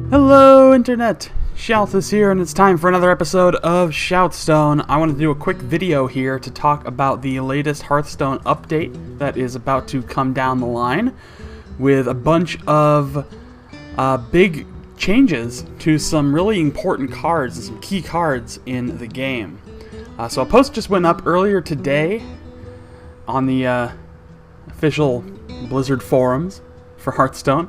Hello Internet! Shout is here and it's time for another episode of ShoutStone. I wanted to do a quick video here to talk about the latest Hearthstone update that is about to come down the line with a bunch of big changes to some really important cards and some key cards in the game. So a post just went up earlier today on the official Blizzard forums for Hearthstone,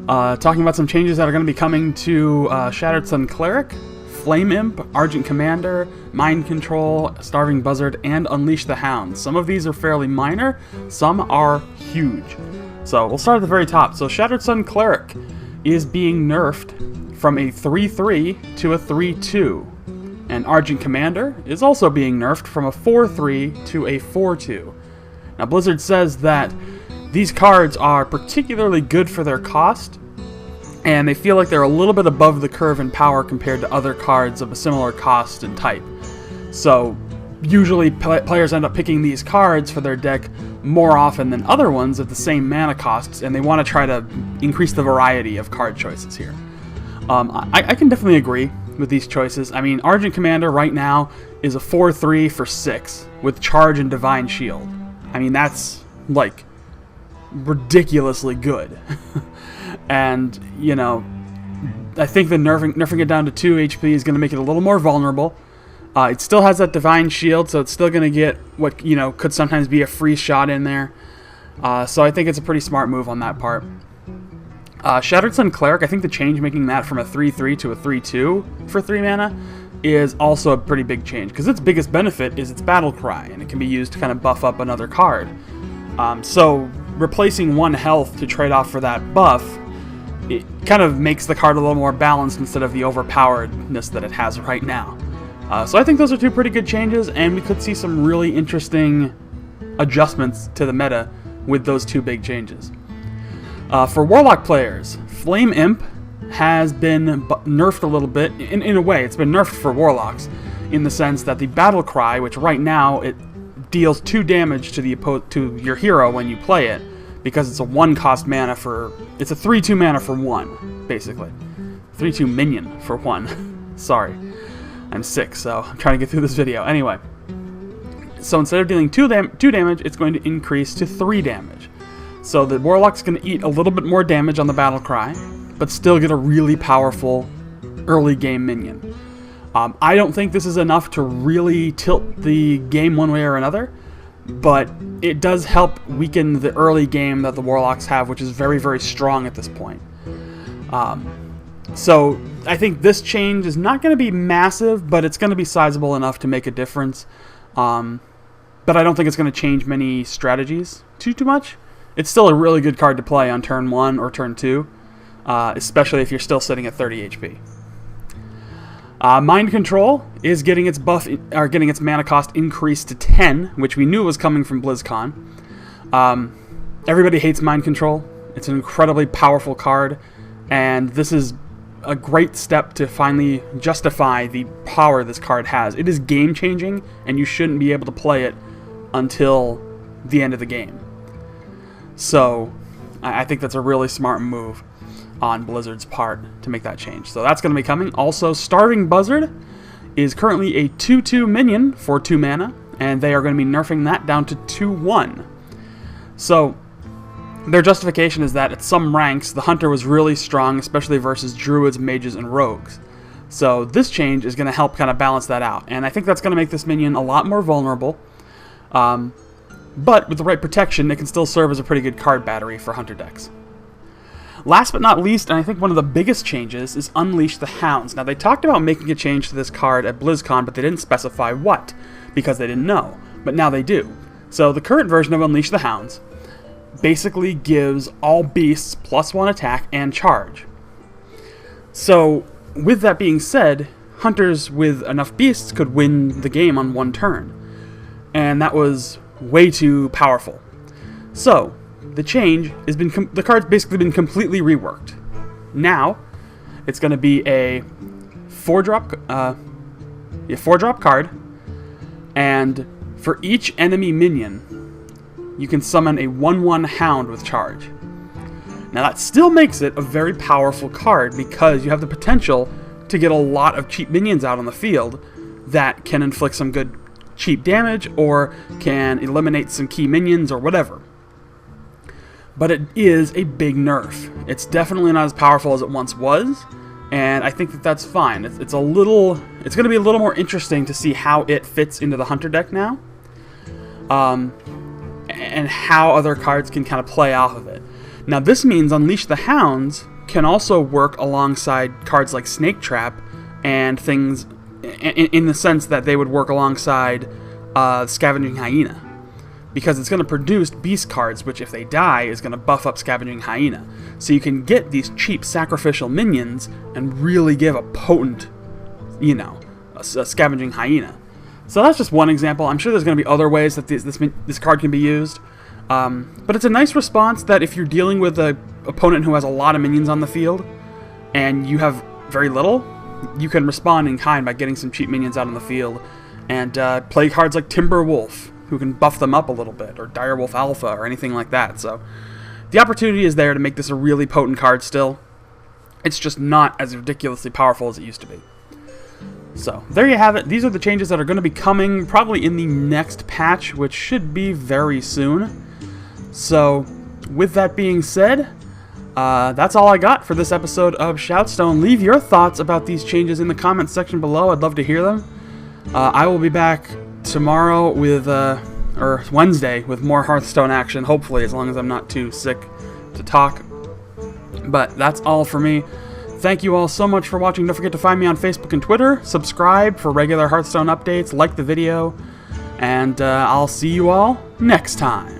talking about some changes that are going to be coming to Shattered Sun Cleric, Flame Imp, Argent Commander, Mind Control, Starving Buzzard, and Unleash the Hound. Some of these are fairly minor, some are huge. So we'll start at the very top. So Shattered Sun Cleric is being nerfed from a 3-3 to a 3-2. And Argent Commander is also being nerfed from a 4-3 to a 4-2. Now Blizzard says that these cards are particularly good for their cost, and they feel like they're a little bit above the curve in power compared to other cards of a similar cost and type. So usually players end up picking these cards for their deck more often than other ones at the same mana costs, and they want to try to increase the variety of card choices here. I can definitely agree with these choices. I mean, Argent Commander right now is a 4-3 for 6 with Charge and Divine Shield. I mean, that's like ridiculously good. And, you know, I think the nerfing it down to 2 HP is going to make it a little more vulnerable. It still has that Divine Shield, so it's still going to get what, you know, could sometimes be a free shot in there. So I think it's a pretty smart move on that part. Shattered Sun Cleric, I think the change making that from a 3-3 to a 3-2 for 3 mana is also a pretty big change, because its biggest benefit is its Battle Cry, and it can be used to kind of buff up another card. So replacing 1 health to trade off for that buff, it kind of makes the card a little more balanced instead of the overpoweredness that it has right now. So I think those are 2 pretty good changes, and we could see some really interesting adjustments to the meta with those 2 big changes. For Warlock players, Flame Imp has been nerfed a little bit. In a way, it's been nerfed for Warlocks, in the sense that the Battle Cry, which right now it deals 2 damage to your hero when you play it, because it's a 1-cost mana for... It's a 3-2 mana for 1, basically. 3-2 minion for 1. Sorry. I'm sick, so I'm trying to get through this video. Anyway. So instead of dealing 2 damage, it's going to increase to 3 damage. So the Warlock's going to eat a little bit more damage on the Battle Cry, but still get a really powerful early game minion. I don't think this is enough to really tilt the game one way or another, but it does help weaken the early game that the Warlocks have, which is very, very strong at this point. So I think this change is not going to be massive, but it's going to be sizable enough to make a difference. But I don't think it's going to change many strategies too much. It's still a really good card to play on turn 1 or turn 2, especially if you're still sitting at 30 HP. Mind Control is getting its getting its mana cost increased to 10, which we knew was coming from BlizzCon. Everybody hates Mind Control. It's an incredibly powerful card, and this is a great step to finally justify the power this card has. It is game-changing, and you shouldn't be able to play it until the end of the game. So I think that's a really smart move on Blizzard's part to make that change. So that's going to be coming. Also, Starving Buzzard is currently a 2-2 minion for 2 mana, and they are going to be nerfing that down to 2-1. So their justification is that at some ranks, the Hunter was really strong, especially versus Druids, Mages, and Rogues. So this change is going to help kind of balance that out, and I think that's going to make this minion a lot more vulnerable. But with the right protection, it can still serve as a pretty good card battery for Hunter decks. Last but not least, and I think one of the biggest changes, is Unleash the Hounds. Now, they talked about making a change to this card at BlizzCon, but they didn't specify what, because they didn't know. But now they do. So the current version of Unleash the Hounds basically gives all beasts +1 attack and charge. So, with that being said, hunters with enough beasts could win the game on 1 turn. And that was way too powerful. So the change has been the card's basically been completely reworked. Now it's going to be a 4-drop card, and for each enemy minion you can summon a 1/1 hound with charge. Now that still makes it a very powerful card because you have the potential to get a lot of cheap minions out on the field that can inflict some good cheap damage or can eliminate some key minions or whatever. But it is a big nerf. It's definitely not as powerful as it once was, and I think that that's fine. It's going to be a little more interesting to see how it fits into the Hunter deck now, and how other cards can kind of play off of it. Now this means Unleash the Hounds can also work alongside cards like Snake Trap and things in the sense that they would work alongside Scavenging Hyena, because it's going to produce beast cards, which if they die is going to buff up Scavenging Hyena. So you can get these cheap sacrificial minions and really give a potent, a Scavenging Hyena. So that's just one example. I'm sure there's going to be other ways that this card can be used. But it's a nice response that if you're dealing with an opponent who has a lot of minions on the field and you have very little, you can respond in kind by getting some cheap minions out on the field and play cards like Timber Wolf, who can buff them up a little bit, or Direwolf Alpha, or anything like that. So the opportunity is there to make this a really potent card still. It's just not as ridiculously powerful as it used to be. So there you have it. These are the changes that are going to be coming probably in the next patch, which should be very soon. So with that being said, that's all I got for this episode of ShoutStone. Leave your thoughts about these changes in the comments section below. I'd love to hear them. I will be back tomorrow or Wednesday with more Hearthstone action, hopefully, as long as I'm not too sick to talk. But that's all for me. Thank you all so much for watching. Don't forget to find me on Facebook and Twitter. Subscribe for regular Hearthstone updates. Like the video. And I'll see you all next time.